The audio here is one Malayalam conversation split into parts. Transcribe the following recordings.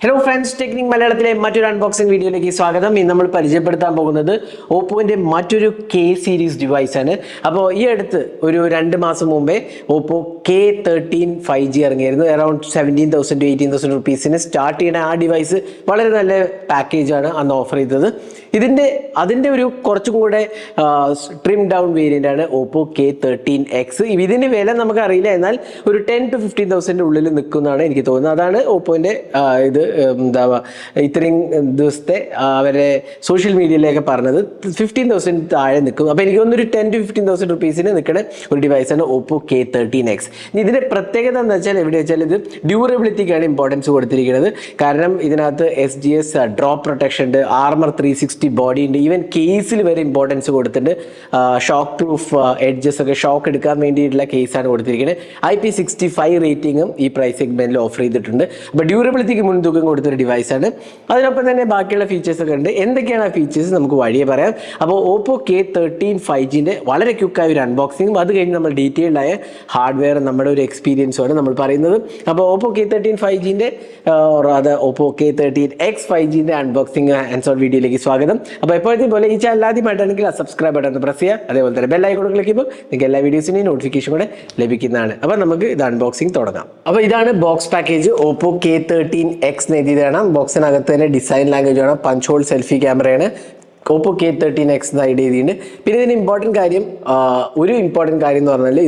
ഹലോ ഫ്രണ്ട്സ്, ടെക്നിക് മലയാളത്തിലെ മറ്റൊരു അൺബോക്സിംഗ് വീഡിയോയിലേക്ക് സ്വാഗതം. ഇന്ന് നമ്മൾ പരിചയപ്പെടുത്താൻ പോകുന്നത് ഓപ്പോൻ്റെ മറ്റൊരു കെ സീരീസ് ഡിവൈസ് ആണ്. അപ്പോൾ ഈ അടുത്ത് ഒരു 2 മാസം മുമ്പേ ഓപ്പോ K13 5G ഇറങ്ങിയായിരുന്നു. അറൌണ്ട് 17,000 to 18,000 റുപ്പീസിന് സ്റ്റാർട്ട് ചെയ്യുന്ന ആ ഡിവൈസ് വളരെ നല്ല പാക്കേജാണ് അന്ന് ഓഫർ ചെയ്തത്. അതിൻ്റെ ഒരു കുറച്ചും കൂടെ ട്രിം ഡൗൺ വേരിയൻ്റ് ആണ് ഓപ്പോ K13X. ഇതിൻ്റെ വില നമുക്കറിയില്ല, എന്നാൽ ഒരു 10,000 to 15,000 ഉള്ളിൽ നിൽക്കുന്നതാണ് എനിക്ക് തോന്നുന്നത്. അതാണ് ഓപ്പോൻ്റെ എന്താ ഇത്രയും ദിവസത്തെ അവരെ സോഷ്യൽ മീഡിയയിലൊക്കെ പറഞ്ഞത്. 15,000 താഴെ നിൽക്കും. അപ്പോൾ എനിക്ക് തോന്നുന്നു ഒരു 10,000 to 15,000 റുപ്പീസിന് നിൽക്കുന്ന ഒരു ഡിവൈസാണ് ഓപ്പോ K13X. ഇതിൻ്റെ പ്രത്യേകത എന്താ വെച്ചാൽ, എവിടെ വെച്ചാൽ ഇത് ഡ്യൂറബിലിറ്റിക്കാണ് ഇമ്പോർട്ടൻസ് കൊടുത്തിരിക്കുന്നത്. കാരണം ഇതിനകത്ത് SGS ഡ്രോപ്പ് പ്രൊട്ടക്ഷൻ ഉണ്ട്, ആർമർ 360 ബോഡി ഉണ്ട്, ഈവൻ കേസിൽ വരെ ഇമ്പോർട്ടൻസ് കൊടുത്തിട്ടുണ്ട്. ഷോക്ക് പ്രൂഫ് എഡ്ജസ് ഒക്കെ ഷോക്ക് എടുക്കാൻ വേണ്ടിയിട്ടുള്ള കേസാണ് കൊടുത്തിരിക്കുന്നത്. IP65 റേറ്റിംഗും ഈ പ്രൈസ് സെഗ്മെന്റിൽ ഓഫർ ചെയ്തിട്ടുണ്ട്. അപ്പോൾ ഡ്യൂറബിലിറ്റിക്ക് മുൻതൂക്കം കൊടുത്തൊരു ഡിവൈസാണ്. അതിനൊപ്പം തന്നെ ബാക്കിയുള്ള ഫീച്ചേഴ്സ് ഒക്കെ ഉണ്ട്. എന്തൊക്കെയാണ് ആ ഫീച്ചേഴ്സ് നമുക്ക് വഴിയെ പറയാം. അപ്പോൾ ഓപ്പോ K13 5Gൻ്റെ വളരെ ക്വിക്കായ ഒരു അൺബോക്സിങ്ങും അത് കഴിഞ്ഞ് നമ്മൾ ഡീറ്റെയിൽഡ് ആയ ഹാർഡ്വെയർ നമ്മുടെ ഒരു എക്സ്പീരിയൻസുമാണ് നമ്മൾ പറയുന്നത്. അപ്പോൾ ഓപ്പോ K13 5Gൻ്റെ അത് ഓപ്പോ K13X 5Gൻ്റെ അൺബോക്സിംഗ് ആൻഡ് സോൺ വീഡിയോയിലേക്ക് സ്വാഗതം. അപ്പോൾ എപ്പോഴത്തെ പോലെ ഈ ചാനൽ ആദ്യമായിട്ടാണെങ്കിൽ ആ സബ്സ്ക്രൈബ് ബട്ടൺ പ്രസ് ചെയ്യുക. അതേപോലെ തന്നെ ബെൽ ഐക്കൺ ക്ലിക്ക് ചെയ്യുമ്പോൾ നിങ്ങൾക്ക് എല്ലാ വീഡിയോസിൻ്റെയും നോട്ടിഫിക്കേഷൻ കൂടെ ലഭിക്കുന്നതാണ്. അപ്പോൾ നമുക്ക് ഇത് അൺബോക്സിംഗ് തുടങ്ങാം. അപ്പോൾ ഇതാണ് ബോക്സ് പാക്കേജ്. ഓപ്പോ K13X എഴുതിയതാണ്. ബോക്സിനകത്ത് തന്നെ ഡിസൈൻ ലാംഗ്വേജ് ആണ്, പഞ്ച് ഹോൾ സെൽഫി ക്യാമറയാണ്. ഓപ്പോ K13X ഐഡിയ ചെയ്തിട്ടുണ്ട്. പിന്നെ ഇതിന് ഒരു ഇമ്പോർട്ടൻറ്റ് കാര്യം എന്ന് പറഞ്ഞാൽ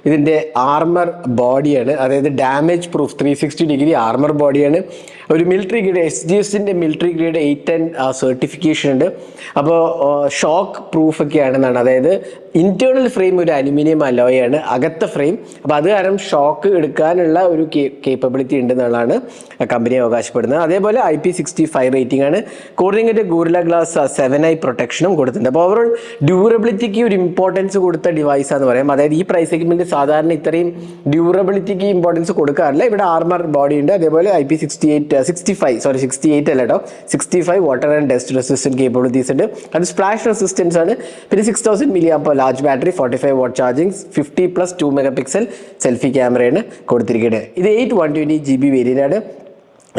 ഇതിൻ്റെ ആർമർ ബോഡിയാണ്. അതായത് ഡാമേജ് പ്രൂഫ് 360 ഡിഗ്രി ആർമർ ബോഡിയാണ്. ഒരു മിലിറ്ററി ഗ്രേഡ് SGSൻ്റെ മിലിറ്ററി ഗ്രേഡ് 810 സർട്ടിഫിക്കേഷൻ ഉണ്ട്. അപ്പോൾ ഷോക്ക് പ്രൂഫ് ഒക്കെ ആണെന്നാണ്. അതായത് ഇന്റേണൽ ഫ്രെയിം ഒരു അലുമിനിയം അലോയാണ്, അകത്തെ ഫ്രെയിം. അപ്പോൾ അത് കാരണം ഷോക്ക് എടുക്കാനുള്ള ഒരു കേപ്പബിലിറ്റി ഉണ്ടെന്നുള്ളതാണ് കമ്പനി അവകാശപ്പെടുന്നത്. അതേപോലെ IP65 റേറ്റിംഗ് ആണ്. കോർണിംഗിൻ്റെ ഗോറില്ല ഗ്ലാസ് 7i പ്രൊട്ടക്ഷനും കൊടുത്തിട്ടുണ്ട്. അപ്പോൾ ഓവറോൾ ഡ്യൂറബിലിറ്റിക്ക് ഒരു ഇമ്പോർട്ടൻസ് കൊടുത്ത ഡിവൈസാന്ന് പറയാം. അതായത് ഈ പ്രൈസ് സെഗ്മെന്റ് സാധാരണ ഇത്രയും ഡ്യൂറബിലിറ്റിക്ക് ഇമ്പോർട്ടൻസ് കൊടുക്കാറില്ല. ഇവിടെ ആർമർ ബോഡി ഉണ്ട്. അതേപോലെ IP65 അല്ല കേട്ടോ, 65 water and dust resistant capabilities ഉണ്ട്. അത് സ്പ്ലാഷ് റെസിസ്റ്റൻസ് ആണ്. പിന്നെ 6000 mAh large battery, 45 what charging, 50+ 2 MP selfie ക്യാമറയാണ് കൊടുത്തിരിക്കുന്നത്. ഇത് 8/120GB വേരിയന്റ് ആണ്.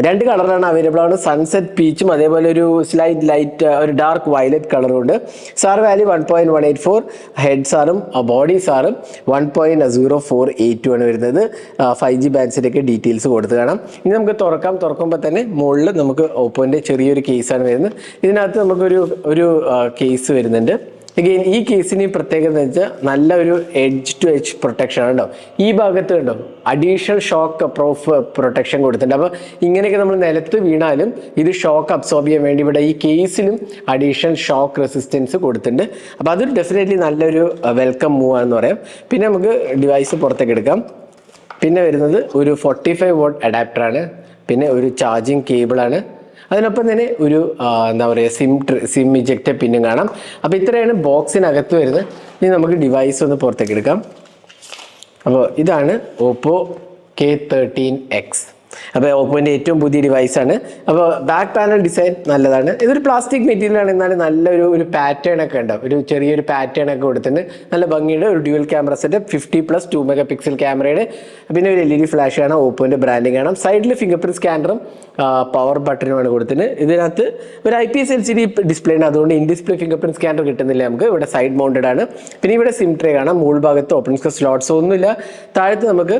2 കളറാണ് അവൈലബിൾ ആണ്. സൺസെറ്റ് പീച്ചും അതേപോലെ ഒരു സ്ലൈറ്റ് ലൈറ്റ് ഒരു ഡാർക്ക് വയലറ്റ് കളറും ഉണ്ട്. സാർ വാല്യൂ 1.184, ഹെഡ് സാറും ബോഡി സാറും 1.0482 ആണ് വരുന്നത്. 5G ബാൻഡ്സിൻ്റെയൊക്കെ ഡീറ്റെയിൽസ് കൊടുത്ത് കാണാം. ഇനി നമുക്ക് തുറക്കുമ്പോൾ തന്നെ മുകളിൽ നമുക്ക് ഓപ്പോൻ്റെ ചെറിയൊരു കേസാണ് വരുന്നത്. ഇതിനകത്ത് നമുക്കൊരു കേസ് വരുന്നുണ്ട്. അഗെയിൻ ഈ കേസിന് പ്രത്യേകത എന്ന് വെച്ചാൽ നല്ല ഒരു എഡ്ജ് ടു എഡ്ജ് പ്രൊട്ടക്ഷൻ ആണ് കേട്ടോ. ഈ ഭാഗത്ത് കണ്ടോ അഡീഷണൽ ഷോക്ക് പ്രൂഫ് പ്രൊട്ടക്ഷൻ കൊടുത്തിട്ടുണ്ട്. അപ്പോൾ ഇങ്ങനെയൊക്കെ നമ്മൾ നിലത്ത് വീണാലും ഇത് ഷോക്ക് അബ്സോർബ് ചെയ്യാൻ വേണ്ടി ഇവിടെ ഈ കേസിലും അഡീഷണൽ ഷോക്ക് റെസിസ്റ്റൻസ് കൊടുത്തിട്ടുണ്ട്. അപ്പോൾ അതൊരു ഡെഫിനറ്റ്ലി നല്ലൊരു വെൽക്കം മൂവ് ആണെന്ന് പറയാം. പിന്നെ നമുക്ക് ഡിവൈസ് പുറത്തേക്ക് എടുക്കാം. പിന്നെ വരുന്നത് ഒരു 45 വാട്ട് അഡാപ്റ്ററാണ്. പിന്നെ ഒരു ചാർജിങ് കേബിളാണ്. അതിനൊപ്പം തന്നെ ഒരു എന്താ പറയുക സിം ഇജക്റ്റ് പിന്നും കാണാം. അപ്പോൾ ഇത്രയാണ് ബോക്സിനകത്ത് വരുന്നത്. ഇനി നമുക്ക് ഡിവൈസ് ഒന്ന് പുറത്തേക്ക് എടുക്കാം. അപ്പോൾ ഇതാണ് ഓപ്പോ K13X. അപ്പോൾ ഓപ്പോൻ്റെ ഏറ്റവും പുതിയ ഡിവൈസാണ്. അപ്പോൾ ബാക്ക് പാനൽ ഡിസൈൻ നല്ലതാണ്. ഇതൊരു പ്ലാസ്റ്റിക് മെറ്റീരിയലാണ്, എന്നാലും നല്ലൊരു പാറ്റേൺ ഒക്കെ ഉണ്ടാവും. ഒരു ചെറിയൊരു പാറ്റേൺ ഒക്കെ കൊടുത്തിട്ട് നല്ല ഭംഗിയുടെ ഒരു ഡ്യുവൽ ക്യാമറ സെറ്റപ്പ്, 50+ 2 MP ക്യാമറയുടെ. പിന്നെ ഒരു LED ഫ്ലാഷ് കാണാം, ഓപ്പോൻ്റെ ബ്രാൻഡിങ് കാണാം. സൈഡിൽ ഫിംഗർ പ്രിന്റ് സ്കാനറും പവർ ബട്ടനുമാണ് കൊടുത്തിട്ട്. ഇതിനകത്ത് ഒരു IPS LCD ഡിസ്പ്ലേ ഉണ്ട്, അതുകൊണ്ട് in display finger print scanner കിട്ടുന്നില്ല നമുക്ക്. ഇവിടെ സൈഡ് മൗണ്ടഡ് ആണ്. പിന്നെ ഇവിടെ സിം ട്രേ കാണാം. മുകൾ ഭാഗത്ത് ഓപ്പൺ സ്ലോട്ട്സ് ഒന്നുമില്ല. താഴത്ത് നമുക്ക്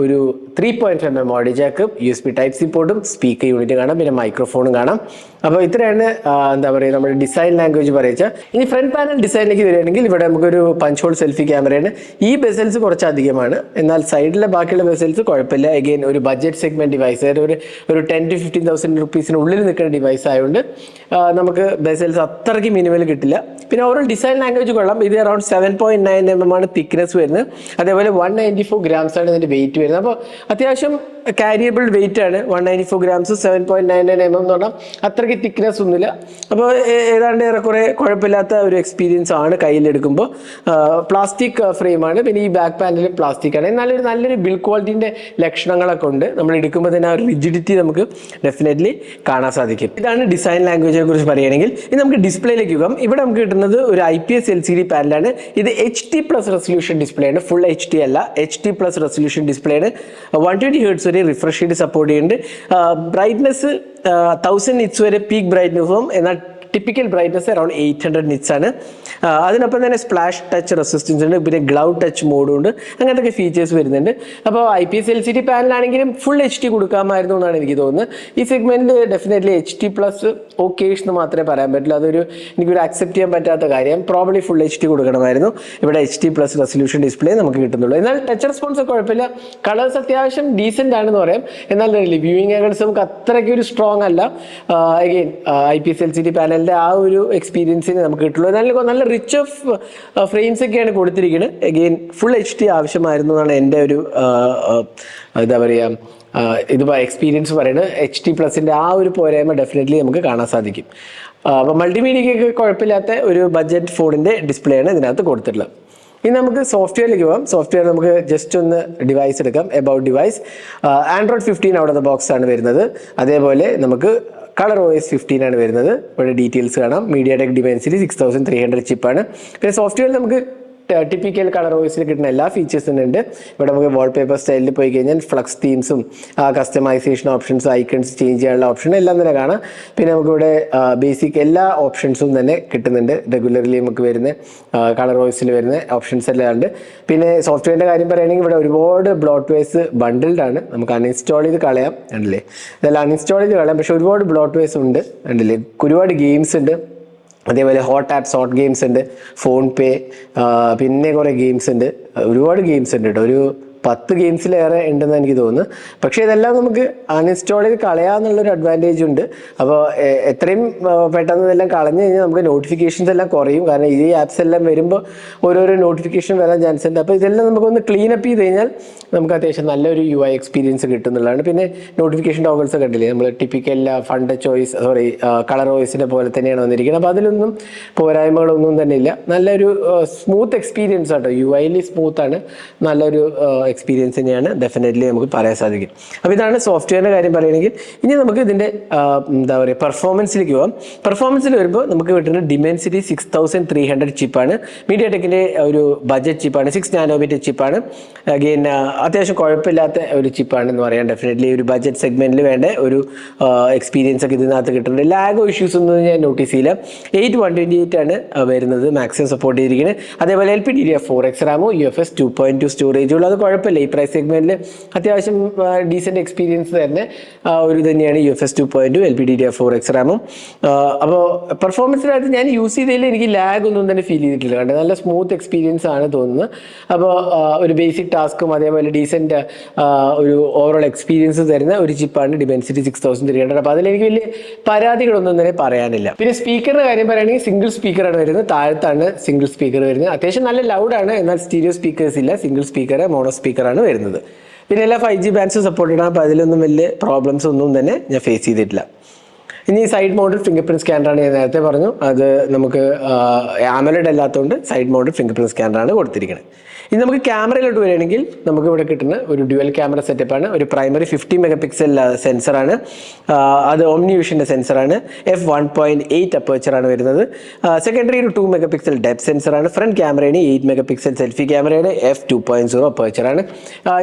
ഒരു 3.5mm audio jack, USB Type-C പോർട്ടും സ്പീക്കർ യൂണിറ്റ് കാണാം. പിന്നെ മൈക്രോഫോണും കാണാം. അപ്പോൾ ഇത്രയാണ് എന്താ പറയുക നമ്മുടെ ഡിസൈൻ ലാംഗ്വേജ് പറയുക. ഇനി ഫ്രണ്ട് പാനൽ ഡിസൈനിലേക്ക് വരികയാണെങ്കിൽ ഇവിടെ നമുക്കൊരു പഞ്ച് ഹോൾ സെൽഫി ക്യാമറയാണ്. ഈ ബെസൽസ് കുറച്ച് അധികമാണ്, എന്നാൽ സൈഡിലെ ബാക്കിയുള്ള ബെസൽസ് കുഴപ്പമില്ല. അഗെയിൻ ഒരു ബഡ്ജറ്റ് സെഗ്മെന്റ് ഡിവൈസ്, ഒരു 10,000 to 15,000 റുപ്പീസിന് ഉള്ളിൽ നിൽക്കുന്ന ഡിവൈസ് ആയതുകൊണ്ട് നമുക്ക് ബെസൽസ് അത്രയ്ക്ക് മിനിമൽ കിട്ടില്ല. പിന്നെ ഓവറോൾ ഡിസൈൻ ലാംഗ്വേജ് കൊള്ളാം. ഇത് അറൌണ്ട് 7.9mm ആണ് തിക്നെസ് വരുന്നത്. അതേപോലെ 194 grams ആണ് ഇതിൻ്റെ വെയിറ്റ് വരുന്നത്. അപ്പോൾ അത്യാവശ്യം കാരിയബിൾ വെയിറ്റ് ആണ്. 194 grams, 7.99mm എന്ന് പറഞ്ഞാൽ അത്രയ്ക്ക് തിക്നെസ് ഒന്നുമില്ല. അപ്പോൾ ഏതാണ്ട് ഏറെക്കുറെ കുഴപ്പമില്ലാത്ത ഒരു എക്സ്പീരിയൻസ് ആണ് കയ്യിലെടുക്കുമ്പോൾ. പ്ലാസ്റ്റിക് ഫ്രെയിമാണ്. പിന്നെ ഈ ബാക്ക് പാനലും പ്ലാസ്റ്റിക് ആണ്. എന്നാലും നല്ലൊരു ബിൽഡ് ക്വാളിറ്റിൻ്റെ ലക്ഷണങ്ങളൊക്കെ ഉണ്ട്. നമ്മൾ എടുക്കുമ്പോൾ തന്നെ ആ ഒരു റിജിഡിറ്റി നമുക്ക് ഡെഫിനറ്റ്ലി കാണാൻ സാധിക്കും. ഇതാണ് ഡിസൈൻ ലാംഗ്വേജിനെ കുറിച്ച് പറയുകയാണെങ്കിൽ. ഇനി നമുക്ക് ഡിസ്പ്ലേയിലേക്ക് പോകാം. ഇവിടെ നമുക്ക് കിട്ടുന്ന കിട്ടുന്നത് ഒരു IPS LCD പാനലാണ്. ഇത് HD+ റെസൊല്യൂഷൻ ഡിസ്പ്ലേ ആണ്, ഫുൾ HD അല്ല, HD+ റെസൊല്യൂഷൻ ഡിസ്പ്ലേ ആണ്. 120 Hz വരെ റിഫ്രഷ് റേറ്റ് സപ്പോർട്ട് ചെയ്യുന്നുണ്ട്. ബ്രൈറ്റ്നസ് 1000 nits വരെ പീക്ക് ബ്രൈറ്റ്നസും, എന്നാൽ ടിപ്പിക്കൽ ബ്രൈറ്റ്നസ് അറൌണ്ട് 800 nits ആണ്. അതിനൊപ്പം തന്നെ സ്പ്ലാഷ് ടച്ച് റെസിസ്റ്റൻസ് ഉണ്ട്, പിന്നെ ഗ്ലൗ ടച്ച് മോഡും ഉണ്ട്, അങ്ങനത്തെ ഫീച്ചേഴ്സ് വരുന്നുണ്ട്. അപ്പോൾ IPS LCD പാനലാണെങ്കിലും ഫുൾ HD കൊടുക്കാമായിരുന്നു എന്നാണ് എനിക്ക് തോന്നുന്നത്. ഈ സെഗ്മെന്റിൽ ഡെഫിനറ്റ്ലി HD+ ഓക്കേഷ് എന്ന് മാത്രമേ പറയാൻ പറ്റുള്ളൂ. അതൊരു എനിക്കൊരു അക്സെപ്റ്റ് ചെയ്യാൻ പറ്റാത്ത കാര്യം. Probably full HD കൊടുക്കണമായിരുന്നു. ഇവിടെ HD+ റെസൊല്യൂഷൻ ഡിസ്പ്ലേ നമുക്ക് കിട്ടുന്നുള്ളൂ. എന്നാൽ ടച്ച് റെസ്പോൺസ് കുഴപ്പമില്ല, കളേഴ്സ് അത്യാവശ്യം ഡീസെന്റ് ആണെന്ന് പറയാം. എന്നാൽ വ്യൂയിങ് ആംഗിൾസ് നമുക്ക് അത്രയ്ക്ക് ഒരു സ്ട്രോങ് അല്ല. അഗെയിൻ IPS LCD പാനൽ ആ ഒരു എക്സ്പീരിയൻസിന് നമുക്ക് കിട്ടുള്ളൂ. നല്ല റിച്ച് ഓഫ് ഫ്രെയിംസ് ഒക്കെയാണ് കൊടുത്തിരിക്കുന്നത്. അഗെയിൻ ഫുൾ HD ആവശ്യമായിരുന്നു എന്നാണ് എൻ്റെ ഒരു എന്താ പറയുക ഇത് എക്സ്പീരിയൻസ് പറയുന്നത്. HD+ന്റെ ആ ഒരു പോരായ്മ ഡെഫിനറ്റ്ലി നമുക്ക് കാണാൻ സാധിക്കും. അപ്പോൾ മൾട്ടിമീഡിയയ്ക്കൊക്കെ കുഴപ്പമില്ലാത്ത ഒരു ബഡ്ജറ്റ് ഫോണിൻ്റെ ഡിസ്പ്ലേ ആണ് ഇതിനകത്ത് കൊടുത്തിട്ടുള്ളത്. ഇനി നമുക്ക് സോഫ്റ്റ്വെയറിലേക്ക് പോകാം. സോഫ്റ്റ്വെയർ നമുക്ക് ജസ്റ്റ് ഒന്ന് ഡിവൈസ് എടുക്കാം. About device Android 15 out of the box ആണ് വരുന്നത്. അതേപോലെ നമുക്ക് ColorOS 15 ആണ് വരുന്നത്. ഇവിടെ ഡീറ്റെയിൽസ് കാണാം. MediaTek Dimensity 6300 ചിപ്പാണ്. പിന്നെ സോഫ്റ്റ്വെയർ നമുക്ക് ടിപ്പിക്കൽ ColorOSൽ കിട്ടുന്ന എല്ലാ ഫീച്ചേഴ്സും ഉണ്ട്. ഇവിടെ നമുക്ക് വാൾപേപ്പർ സ്റ്റൈലിൽ പോയി കഴിഞ്ഞാൽ ഫ്ലക്സ് തീംസും കസ്റ്റമൈസേഷൻ ഓപ്ഷൻസ്, ഐക്കൺസ് ചേഞ്ച് ചെയ്യാനുള്ള ഓപ്ഷൻ എല്ലാം തന്നെ കാണാം. പിന്നെ നമുക്കിവിടെ ബേസിക് എല്ലാ ഓപ്ഷൻസും തന്നെ കിട്ടുന്നുണ്ട്. റെഗുലർലി നമുക്ക് വരുന്ന ColorOSൽ വരുന്ന ഓപ്ഷൻസ് എല്ലാം ഉണ്ട്. പിന്നെ സോഫ്റ്റ്വെയറിൻ്റെ കാര്യം പറയുകയാണെങ്കിൽ ഇവിടെ ഒരുപാട് ബ്ലോട്ട്വെയർസ് ബണ്ടിൽഡ് ആണ്. നമുക്ക് അൺഇൻസ്റ്റാൾ ചെയ്ത് കളയാം, ഉണ്ടല്ലേ? ഇതെല്ലാം അൺഇൻസ്റ്റാൾ ചെയ്ത് കളയാം, പക്ഷെ ഒരുപാട് ബ്ലോട്ട്വെയർസ് ഉണ്ട്, ഉണ്ടല്ലേ? ഒരുപാട് ഗെയിംസ് ഉണ്ട്. അതേപോലെ ഹോട്ട് ആപ്സ്, ഹോട്ട് ഗെയിംസ് ഉണ്ട്, ഫോൺ പേ, പിന്നെ കുറേ ഗെയിംസ് ഉണ്ട്, ഒരുപാട് ഗെയിംസ് ഉണ്ട് കേട്ടോ. ഒരു 10 ഗെയിംസിലേറെ ഉണ്ടെന്ന് എനിക്ക് തോന്നുന്നു. പക്ഷേ ഇതെല്ലാം നമുക്ക് അൺഇൻസ്റ്റാൾ ചെയ്ത് കളയാന്നുള്ളൊരു അഡ്വാൻറ്റേജ് ഉണ്ട്. അപ്പോൾ എത്രയും പെട്ടെന്ന് ഇതെല്ലാം കളഞ്ഞു കഴിഞ്ഞാൽ നമുക്ക് നോട്ടിഫിക്കേഷൻസ് എല്ലാം കുറയും. കാരണം ഈ ആപ്സ് എല്ലാം വരുമ്പോൾ ഓരോരോ നോട്ടിഫിക്കേഷൻ വരാൻ ചാൻസ് ഉണ്ട്. അപ്പോൾ ഇതെല്ലാം നമുക്കൊന്ന് ക്ലീൻ അപ്പ് ചെയ്ത് കഴിഞ്ഞാൽ നമുക്ക് അത്യാവശ്യം നല്ലൊരു UI എക്സ്പീരിയൻസ് കിട്ടുന്നുള്ളതാണ്. പിന്നെ നോട്ടിഫിക്കേഷൻ ടോഗിൾസ് കണ്ടില്ലേ, നമ്മൾ ടിപ്പിക്കൽ ഫണ്ട് ചോയ്സ് ColorOSന്റെ പോലെ തന്നെയാണ് വന്നിരിക്കുന്നത്. അപ്പോൾ അതിലൊന്നും പോരായ്മകളൊന്നും തന്നെ ഇല്ല. നല്ലൊരു സ്മൂത്ത് എക്സ്പീരിയൻസ് ആട്ടോ. UIയിൽ സ്മൂത്താണ്, നല്ലൊരു എക്സ്പീരിയൻസ് തന്നെയാണ് ഡെഫിനറ്റ്ലി നമുക്ക് പറയാൻ സാധിക്കും. അപ്പോൾ ഇതാണ് സോഫ്റ്റ്വെയറിൻ്റെ കാര്യം പറയുകയാണെങ്കിൽ. ഇനി നമുക്ക് ഇതിൻ്റെ എന്താ പറയുക പെർഫോമൻസിലേക്ക് പോകാം. പെർഫോമൻസിൽ വരുമ്പോൾ നമുക്ക് കിട്ടുന്ന Dimensity 6300 ചിപ്പാണ്. MediaTekന്റെ ഒരു ബഡ്ജറ്റ് ചിപ്പാണ്, 6 നാനോമീറ്റർ ചിപ്പാണ്. അഗെയിൻ അത്യാവശ്യം കുഴപ്പമില്ലാത്ത ഒരു ചിപ്പാണെന്ന് പറയാം. ഡെഫിനറ്റ്ലി ഒരു ബഡ്ജറ്റ് സെഗ്മെന്റിൽ വേണ്ട ഒരു എക്സ്പീരിയൻസ് ഒക്കെ ഇതിനകത്ത് കിട്ടുന്നുണ്ട്. ലാഗോ ഇഷ്യൂസ് ഒന്നും ഞാൻ നോട്ടീസ് ചെയ്യില്ല. 8128 ആണ് വരുന്നത് മാക്സിമം സപ്പോർട്ട് ചെയ്തിരിക്കുന്നത്. അതേപോലെ LPDDR4X റാമും UFS 2.2 സ്റ്റോറേജും. അത് കുഴപ്പമില്ല, ഈ പ്രൈസ് സെഗ്മെന്റിൽ അത്യാവശ്യം ഡീസെന്റ് എക്സ്പീരിയൻസ് തന്നെ ഒരു തന്നെയാണ് UFS 2.2 LPDDR4X റാമും. അപ്പോൾ പെർഫോമൻസിനകത്ത് ഞാൻ യൂസ് ചെയ്തതിൽ എനിക്ക് ലാഗ് ഒന്നും തന്നെ ഫീൽ ചെയ്തിട്ടില്ല. കണ്ടത് നല്ല സ്മൂത്ത് എക്സ്പീരിയൻസ് ആണ് തോന്നുന്നത്. അപ്പോൾ ഒരു ബേസിക് ടാസ്കും അതേപോലെ ഡീസെന്റ് ഒരു ഓവറോൾ എക്സ്പീരിയൻസ് തരുന്ന ഒരു ചിപ്പാണ് Dimensity 6300. അപ്പോൾ അതിലെനിക്ക് വലിയ പരാതികളൊന്നും തന്നെ പറയാനില്ല. പിന്നെ സ്പീക്കറിന്റെ കാര്യം പറയുകയാണെങ്കിൽ സിംഗിൾ സ്പീക്കറാണ് വരുന്നത്. താഴത്താണ് സിംഗിൾ സ്പീക്കർ വരുന്നത്. അത്യാവശ്യം നല്ല ലൗഡാണ്, എന്നാൽ സ്റ്റീരിയോ സ്പീക്കേഴ്സ് ഇല്ല. സിംഗിൾ സ്പീക്കർ, മോണോ സ്പീക്കറാണ് വരുന്നത്. പിന്നെ എല്ലാ 5G ബാൻഡ്സും സപ്പോർട്ട് ചെയ്യണം. അപ്പോൾ അതിലൊന്നും വലിയ പ്രോബ്ലംസ് ഒന്നും തന്നെ ഞാൻ ഫേസ് ചെയ്തിട്ടില്ല. ഇനി സൈഡ് മൗണ്ടഡ് ഫിംഗർ പ്രിന്റ് സ്കാനറാണ്, ഞാൻ നേരത്തെ പറഞ്ഞു. അത് നമുക്ക് AMOLED അല്ലാത്തതുകൊണ്ട് സൈഡ് മൗണ്ടഡ് ഫിംഗർ പ്രിന്റ് സ്കാനറാണ് കൊടുത്തിരിക്കുന്നത്. ഇനി നമുക്ക് ക്യാമറയിലോട്ട് വരികയാണെങ്കിൽ നമുക്ക് ഇവിടെ കിട്ടുന്ന ഒരു ഡ്യുവൽ ക്യാമറ സെറ്റപ്പാണ്. ഒരു പ്രൈമറി 50 മെഗാപിക്സൽ സെൻസറാണ്, അത് OmniVisionന്റെ സെൻസറാണ്. f1.8 അപ്പേച്ചറാണ് വരുന്നത്. സെക്കൻഡറി ഒരു 2 മെഗാപിക്സൽ ഡെപ്ത് സെൻസറാണ്. ഫ്രണ്ട് ക്യാമറയാണ് 8 മെഗാപിക്സൽ സെൽഫി ക്യാമറയാണ്. f2.0 അപ്പേച്ചറാണ്.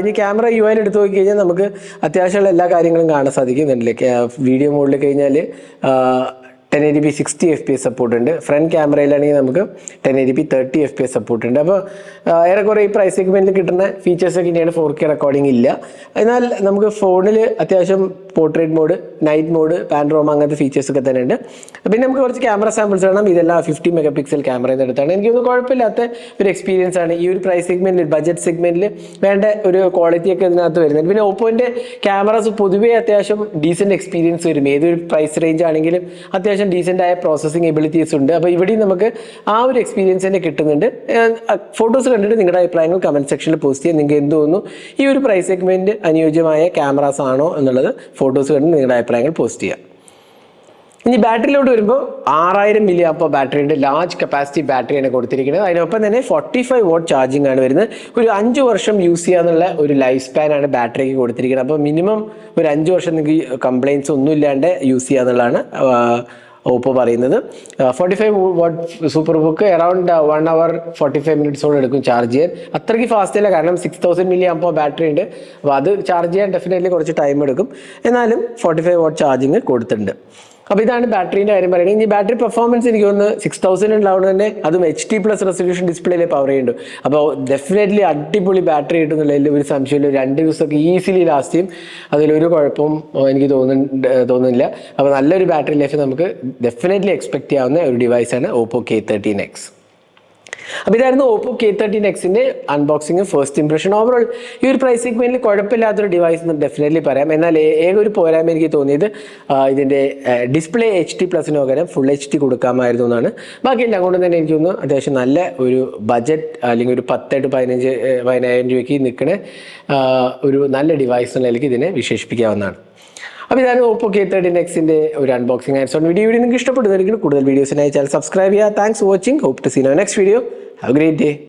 ഇനി ക്യാമറ UI എടുത്ത് നോക്കി കഴിഞ്ഞാൽ നമുക്ക് അത്യാവശ്യമുള്ള എല്ലാ കാര്യങ്ങളും കാണാൻ സാധിക്കും. വീഡിയോ മോഡിൽ കഴിഞ്ഞാൽ 1080p 60 FPS സപ്പോർട്ട് ഉണ്ട്. ഫ്രണ്ട് ക്യാമറയിലാണെങ്കിൽ നമുക്ക് 1080p 30 FPS സപ്പോർട്ട് ഉണ്ട്. അപ്പോൾ ഏറെക്കുറെ ഈ പ്രൈസ് സെഗ്മെന്റിൽ കിട്ടുന്ന ഫീച്ചേഴ്സൊക്കെ ഇനിയാണ്. 4K റെക്കോർഡിംഗ് ഇല്ല. എന്നാൽ നമുക്ക് ഫോണിൽ അത്യാവശ്യം പോർട്രേറ്റ് മോഡ്, നൈറ്റ് മോഡ്, പാൻഡ്രോമ അങ്ങനത്തെ ഫീച്ചേഴ്സൊക്കെ തന്നെ ഉണ്ട്. പിന്നെ നമുക്ക് കുറച്ച് ക്യാമറ സാമ്പിൾസ് കാണാം. ഇതെല്ലാം 50 മെഗാപിക്സൽ ക്യാമറയിൽ നിന്ന് എടുത്താണ്. എനിക്കൊന്നും കുഴപ്പമില്ലാത്ത ഒരു എക്സ്പീരിയൻസ് ആണ്. ഈ ഒരു പ്രൈസ് സെഗ്മെന്റിൽ, ബഡ്ജറ്റ് സെഗ്മെന്റിൽ വേണ്ട ഒരു ക്വാളിറ്റി ഒക്കെ ഇതിനകത്ത് വരുന്നുണ്ട്. പിന്നെ ഓപ്പോന്റെ ക്യാമറാസ് പൊതുവേ അത്യാവശ്യം ഡീസെന്റ് എക്സ്പീരിയൻസ് വരും. ഏതൊരു പ്രൈസ് റേഞ്ച് ആണെങ്കിലും അത്യാവശ്യം ഡീസെന്റ് ആയ പ്രോസസിങ് എബിലിറ്റീസ് ഉണ്ട്. അപ്പോൾ ഇവിടെയും നമുക്ക് ആ ഒരു എക്സ്പീരിയൻസ് തന്നെ കിട്ടുന്നുണ്ട്. ഫോട്ടോസ് കണ്ടിട്ട് നിങ്ങളുടെ അഭിപ്രായങ്ങൾ കമന്റ് സെക്ഷനിൽ പോസ്റ്റ് ചെയ്യാം. നിങ്ങൾക്ക് എന്ത് തോന്നുന്നു, ഈ ഒരു പ്രൈസ് സെഗ്മെന്റ് അനുയോജ്യമായ ക്യാമറാസ് ആണോ എന്നുള്ളത് ഫോട്ടോസ് കണ്ട് നിങ്ങളുടെ അഭിപ്രായങ്ങൾ പോസ്റ്റ് ചെയ്യാം. ഇനി ബാറ്ററിയിലോട്ട് വരുമ്പോൾ 6000 mAh ബാറ്ററിയുടെ ലാർജ് കപ്പാസിറ്റി ബാറ്ററിയാണ് കൊടുത്തിരിക്കുന്നത്. അതിനൊപ്പം തന്നെ 45 watt ചാർജിങ് ആണ് വരുന്നത്. ഒരു 5 വർഷം യൂസ് ചെയ്യാന്നുള്ള ഒരു ലൈഫ് സ്പാൻ ആണ് ബാറ്ററിക്ക് കൊടുത്തിരിക്കുന്നത്. അപ്പോൾ മിനിമം ഒരു 5 വർഷം നിങ്ങൾക്ക് കംപ്ലൈൻറ്റ്സ് ഒന്നും ഇല്ലാണ്ട് യൂസ് ചെയ്യാന്നുള്ളതാണ് ഓപ്പോ പറയുന്നത്. 45W super book around 1 hour 45 minutes എടുക്കും ചാർജ് ചെയ്യാൻ. അത്രയ്ക്ക് ഫാസ്റ്റ് അല്ല, കാരണം 6000 mAh ബാറ്ററി ഉണ്ട്. അപ്പോൾ അത് ചാർജ് ചെയ്യാൻ ഡെഫിനറ്റ്ലി കുറച്ച് ടൈം എടുക്കും. എന്നാലും 45W ചാർജിങ് കൊടുത്തിട്ടുണ്ട്. അപ്പോൾ ഇതാണ് ബാറ്ററിൻ്റെ കാര്യം പറയുന്നത്. ഇനി ബാറ്ററി പെർഫോമൻസ് എനിക്ക് തോന്നുന്നു 6000 ഉണ്ടാവുന്നത് തന്നെ, അതും HD+ റെസൊല്യൂഷൻ ഡിസ്പ്ലേയിൽ പവർ ചെയ്യുന്നുണ്ട്. അപ്പോൾ ഡെഫിനറ്റ്ലി അടിപൊളി ബാറ്ററി കിട്ടുന്നുള്ളതിൽ ഒരു സംശയമില്ല. 2 ദിവസമൊക്കെ ഈസിലി ലാസ്റ്റ് ചെയ്യും, അതിലൊരു കുഴപ്പവും എനിക്ക് തോന്നുന്നില്ല. അപ്പോൾ നല്ലൊരു ബാറ്ററി ലൈഫ് നമുക്ക് ഡെഫിനറ്റ്ലി എക്സ്പെക്ട് ചെയ്യാവുന്ന ഒരു ഡിവൈസാണ് ഓപ്പോ K13X. അപ്പോൾ ഇതായിരുന്നു ഓപ്പോ K13Xന്റെ അൺബോക്സിംഗ്, ഫസ്റ്റ് ഇംപ്രഷൻ. ഓവറോൾ ഈ ഒരു പ്രൈസ് സെഗ്മെന്റിൽ കുഴപ്പമില്ലാത്തൊരു ഡിവൈസ് എന്ന് ഡെഫിനറ്റ്ലി പറയാം. എന്നാൽ ഒരു പോരായ്മ എനിക്ക് തോന്നിയത് ഇതിന്റെ ഡിസ്പ്ലേ HD+ന് പകരം ഫുൾ HD കൊടുക്കാമായിരുന്നു എന്നാണ്. ബാക്കിയെല്ലാം കൊണ്ട് തന്നെ എനിക്ക് തോന്നുന്നു അത്യാവശ്യം നല്ല ഒരു ബജറ്റ്, അല്ലെങ്കിൽ ഒരു 10 to 15,000 രൂപയ്ക്ക് നിൽക്കുന്ന ഒരു നല്ല ഡിവൈസ് എന്ന നിലയ്ക്ക് ഇതിനെ വിശേഷിപ്പിക്കാവുന്നതാണ്. അപ്പോൾ ഇതാണ് ഓപ്പോ K13Xന്റെ ഒരു അൺബോക്സിംഗ് ആൻഡ് വീഡിയോ നിങ്ങൾക്ക് ഇഷ്ടപ്പെടുന്നതായിരിക്കും. കൂടുതൽ വീഡിയോസിനായി ചാനൽ സബ്സ്ക്രൈബ് ചെയ്യുക. Thanks for watching. Hope to see you next video. Have a great day.